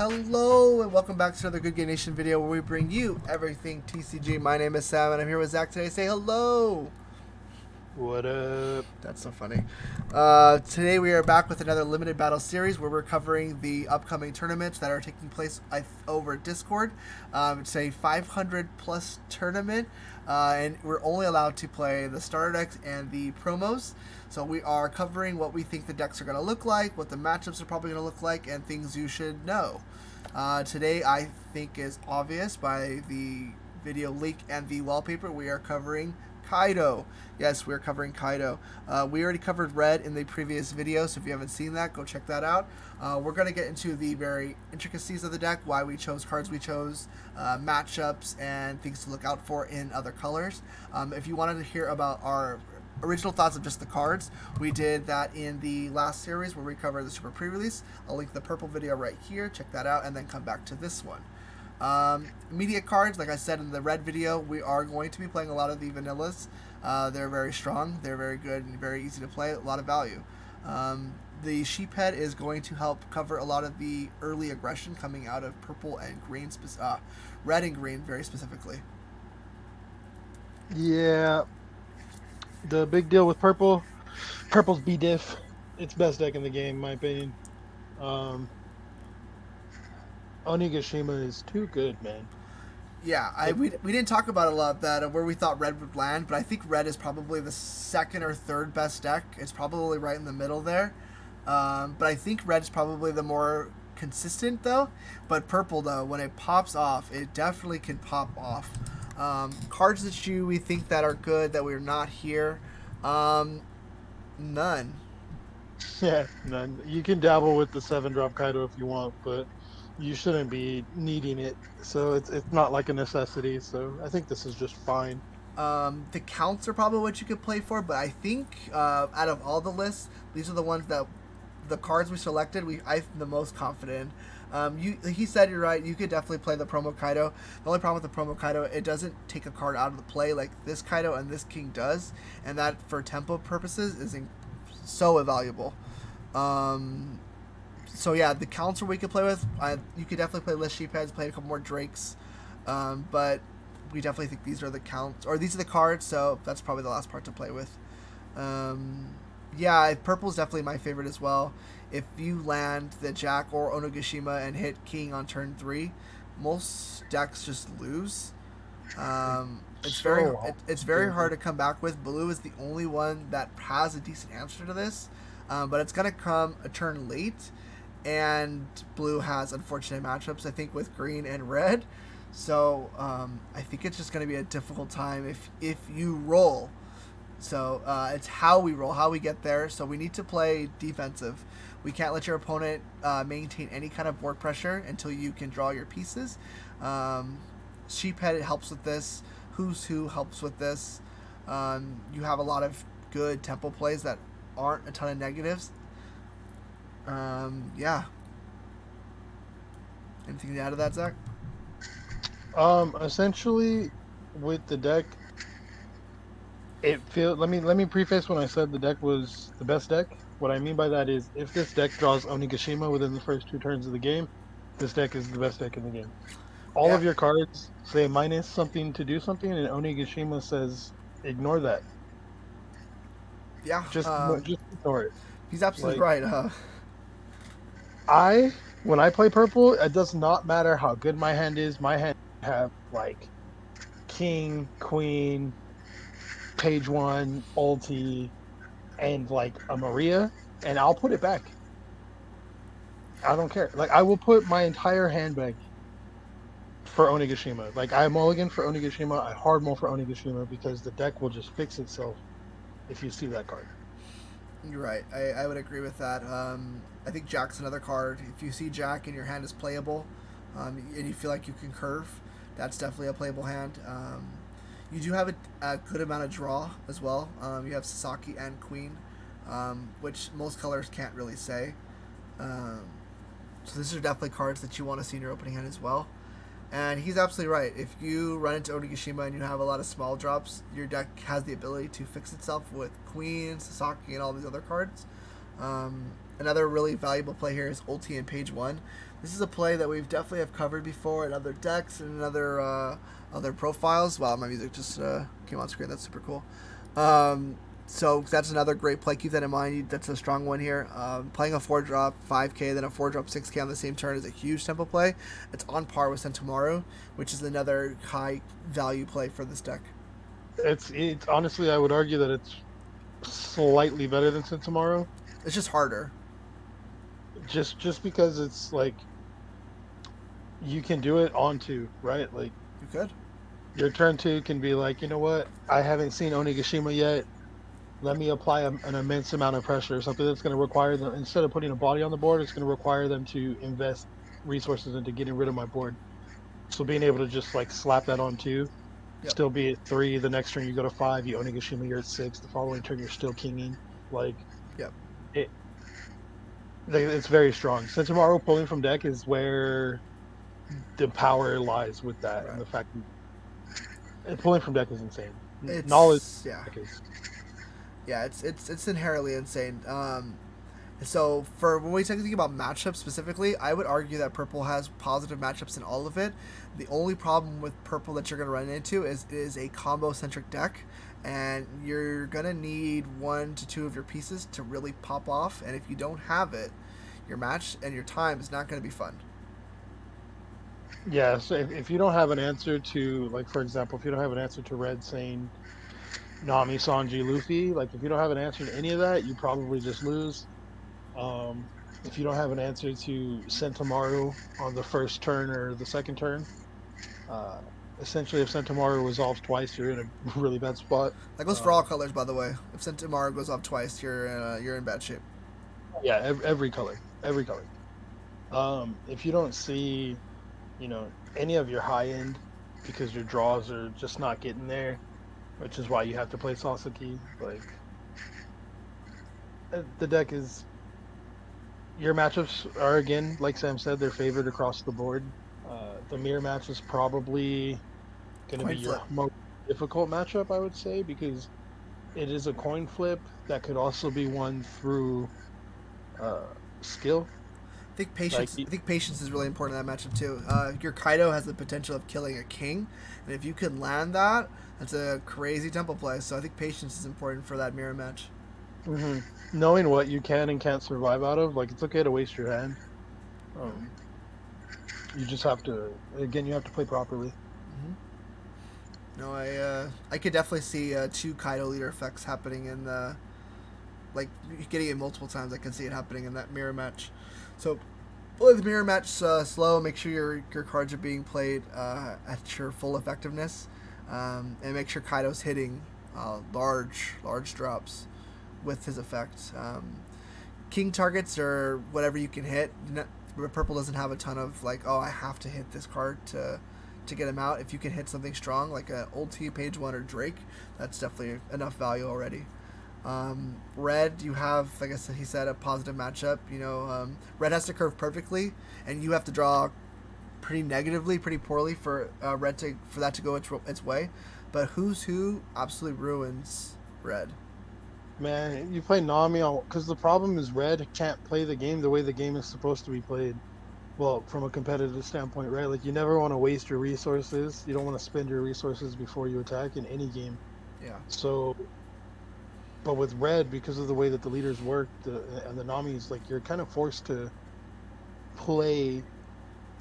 Hello and welcome back to another Good Game Nation video where we bring you everything TCG. My name is Sam and I'm here with Zach today. Say hello. What up? That's so funny. Today we are back with another limited battle series where we're covering the upcoming tournaments that are taking place over Discord. It's a 500 plus tournament, and we're only allowed to play the starter decks and the promos. So we are covering what we think the decks are going to look like, what the matchups are probably going to look like, and things you should know. Today I think is obvious by the video link and the wallpaper. We are covering Kaido. Yes, we're covering Kaido. We already covered Red in the previous video, so if you haven't seen that, go check that out. We're going to get into the very intricacies of the deck, why we chose cards we chose, matchups, and things to look out for in other colors. If you wanted to hear about our original thoughts of just the cards, we did that in the last series where we covered the Super Pre-Release. I'll link the purple video right here. Check that out, and then come back to this one. Immediate cards, like I said in the red video, we are going to be playing a lot of the vanillas. They're very strong, they're very good, and very easy to play, a lot of value. The sheephead is going to help cover a lot of the early aggression coming out of purple and green, red and green very specifically. Yeah, the big deal with purple's B-diff. It's best deck in the game, in my opinion. Onigashima is too good, man. Yeah, we didn't talk about it a lot that where we thought red would land, but I think red is probably the second or third best deck. It's probably right in the middle there. But I think red is probably the more consistent though. But purple though, when it pops off, it definitely can pop off. Cards that we think that are good that we're not here, none. Yeah, none. You can dabble with the 7-drop Kaido if you want, but you shouldn't be needing it. So it's not like a necessity. So I think this is just fine. The counts are probably what you could play for, but I think out of all the lists, these are the ones that the cards we selected. I'm the most confident in. He said you're right. You could definitely play the promo Kaido. The only problem with the promo Kaido, it doesn't take a card out of the play like this Kaido and this King does, and that for tempo purposes is so invaluable. So yeah, the counter we could play with, you could definitely play less sheepheads, play a couple more drakes, but we definitely think these are the counts, or these are the cards, so that's probably the last part to play with. Yeah, purple's definitely my favorite as well. If you land the Jack or Onigashima and hit King on turn 3, most decks just lose. It's very hard to come back with. Blue is the only one that has a decent answer to this, but it's gonna come a turn late, and blue has unfortunate matchups, I think, with green and red. So I think it's just gonna be a difficult time if you roll. So it's how we roll, how we get there. So we need to play defensive. We can't let your opponent maintain any kind of board pressure until you can draw your pieces. Sheephead helps with this. Who's Who helps with this. You have a lot of good tempo plays that aren't a ton of negatives. Yeah. Anything to add to that, Zach? Essentially, with the deck, let me preface when I said the deck was the best deck. What I mean by that is, if this deck draws Onigashima within the first 2 turns of the game, this deck is the best deck in the game. All of your cards say minus something to do something, and Onigashima says ignore that. Yeah, just ignore it. He's absolutely right. When I play purple, it does not matter how good my hand is. My hand have like king, queen, page 1, ulti, and like a Maria, and I'll put it back. I don't care. Like, I will put my entire hand back for Onigashima. Like, I mulligan for Onigashima, I hard mull for Onigashima, because the deck will just fix itself if you see that card. You're right. I would agree with that. I think Jack's another card. If you see Jack and your hand is playable, and you feel like you can curve, that's definitely a playable hand. You do have a good amount of draw as well. You have Sasaki and Queen, which most colors can't really say. So these are definitely cards that you want to see in your opening hand as well. And he's absolutely right. If you run into Onigashima and you have a lot of small drops, your deck has the ability to fix itself with Queen, Sasaki, and all these other cards. Another really valuable play here is ulti in page 1. This is a play that we've definitely have covered before in other decks and in other profiles. Wow, my music just came on screen. That's super cool. So that's another great play. Keep that in mind. That's a strong one here. Playing a 4-drop 5k, then a 4-drop 6k on the same turn is a huge tempo play. It's on par with Sentomaru, which is another high value play for this deck. It's honestly, I would argue that it's slightly better than Tomorrow, It's just harder. just because it's like you can do it on two, right? Like You could. your turn two can be like, you know what? I haven't seen Onigashima yet. Let me apply an immense amount of pressure, something that's going to require them, instead of putting a body on the board, it's going to require them to invest resources into getting rid of my board. So being able to just like slap that on two, Yep. still be at 3, the next turn you go to 5, you Onigashima, you're at 6, the following turn you're still kinging. Like, Yep. it, it's very strong. Sentomaru pulling from deck is where the power lies with that, and Right. the fact that pulling from deck is insane. Knowledge It's yeah. deck is Yeah, it's inherently insane. So for when we think about matchups specifically, I would argue that purple has positive matchups in all of it. The only problem with purple that you're going to run into is it is a combo centric deck, and you're going to need 1 to 2 of your pieces to really pop off. And if you don't have it, your match and your time is not going to be fun. yeah. So if you don't have an answer to, like, for example, if you don't have an answer to red saying Nami, Sanji, Luffy, like if you don't have an answer to any of that, you probably just lose. Um, if you don't have an answer to Sentomaru on the first turn or the second turn, uh, essentially if Sentomaru resolves twice, you're in a really bad spot. That goes for all colors, by the way. If Sentimara goes off twice, you're in bad shape. Yeah, every color, every color. If you don't see, any of your high end because your draws are just not getting there, which is why you have to play Sasaki. Like, the deck is, your matchups are, again, like Sam said, they're favored across the board. The mirror match is probably going to be Coin your flip. most difficult matchup, I would say, because it is a coin flip that could also be won through uh, skill. Like, I think patience is really important in that matchup too. Your Kaido has the potential of killing a king, and if you can land that, that's a crazy tempo play. So I think patience is important for that mirror match. knowing what you can and can't survive out of, like, it's okay to waste your hand. Yeah. Um, you just have to, again, you have to play properly. Mm-hmm. No, I could definitely see 2 Kaido leader effects happening in the like getting it multiple times. I can see it happening in that mirror match. So play the mirror match slow. Make sure your cards are being played at your full effectiveness, and make sure Kaido's hitting large drops with his effect. King targets are whatever you can hit. Purple doesn't have a ton of like, oh, I have to hit this card to get him out. If you can hit something strong like a ulti, page 1, or Drake, that's definitely enough value already. Red, you have, like I said, he said, a positive matchup. Red has to curve perfectly, and you have to draw pretty negatively, pretty poorly for red for that to go its way. But who's who absolutely ruins red. Man, you play Nami because the problem is red can't play the game the way the game is supposed to be played. Well, from a competitive standpoint, right? Like, you never want to waste your resources. You don't want to spend your resources before you attack in any game. Yeah. So, but with red, because of the way that the leaders work, and the Nami's, like, you're kind of forced to play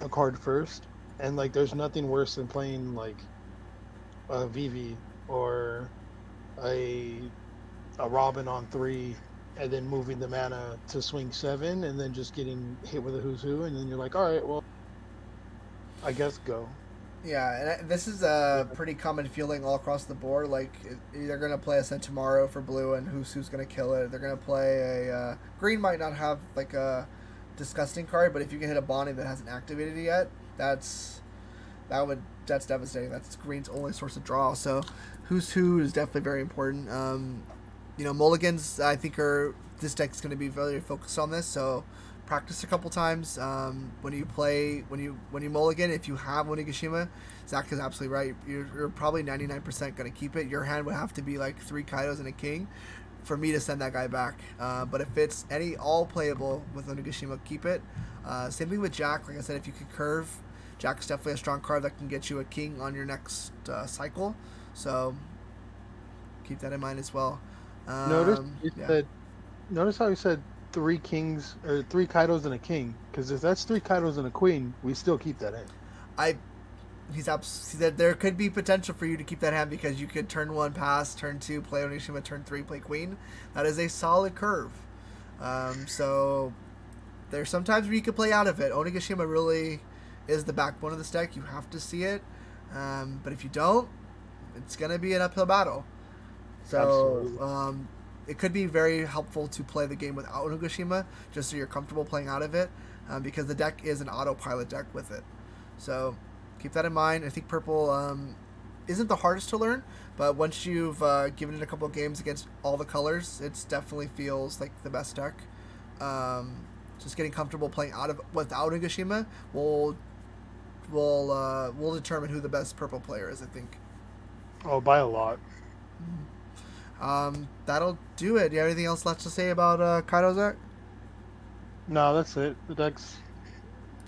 a card first, and like, there's nothing worse than playing like a Vivi or a Robin on 3, and then moving the mana to swing 7, and then just getting hit with a who's who, and then you're like, all right, well, I guess go. Yeah, and this is a pretty common feeling all across the board. Like, they're gonna play a Sentimaro for blue, and who's gonna kill it. They're gonna play a green. Might not have like a disgusting card, but if you can hit a Bonnie that hasn't activated yet, that's devastating. That's green's only source of draw. So, who's who is definitely very important. Mulligans, I think, this deck's going to be very focused on this. So practice a couple times. When you mulligan, if you have Onigashima, Zach is absolutely right. You're probably 99% going to keep it. Your hand would have to be like 3 Kaidos and a king. for me to send that guy back. But if it's all playable with Onigashima, keep it. Same thing with Jack. Like I said, if you could curve, Jack's definitely a strong card that can get you a king on your next cycle. So keep that in mind as well. Notice you Yeah. said. Notice how you said 3 kings or 3 Kaidos and a king. Because if that's 3 Kaidos and a queen, we still keep that in. I he said there could be potential for you to keep that hand because you could turn 1 pass, turn 2 play Onishima, turn 3 play queen. That is a solid curve. So there's sometimes where you can play out of it. Onigashima really is the backbone of this deck. You have to see it. But if you don't, it's going to be an uphill battle. So Absolutely. it could be very helpful to play the game without Onigashima, just so you're comfortable playing out of it, because the deck is an autopilot deck with it. So keep that in mind. I think purple isn't the hardest to learn, but once you've given it a couple of games against all the colors, it definitely feels like the best deck. Just getting comfortable playing out of without Onigashima will determine who the best purple player is, I think. Oh, by a lot. That'll do it. Do you have anything else left to say about Kaido Zach? No, that's it. The deck's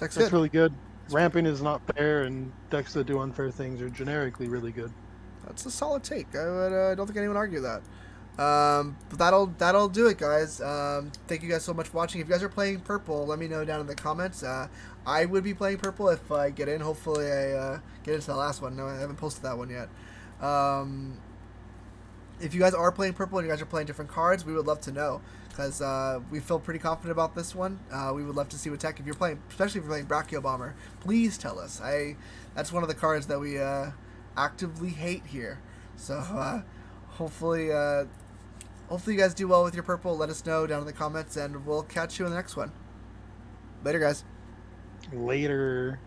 Deck's That's good. really good. Ramping is not fair, and decks that do unfair things are generically really good. That's a solid take. I don't think anyone would argue that. But that'll do it, guys. Thank you guys so much for watching. If you guys are playing purple, let me know down in the comments. I would be playing purple if I get in. Hopefully, I get into the last one. No, I haven't posted that one yet. If you guys are playing purple and you guys are playing different cards, we would love to know because we feel pretty confident about this one. We would love to see what tech if you're playing, especially if you're playing Brachio Bomber. Please tell us. That's one of the cards that we actively hate here. So hopefully, hopefully you guys do well with your purple. Let us know down in the comments, and we'll catch you in the next one. Later, guys. Later.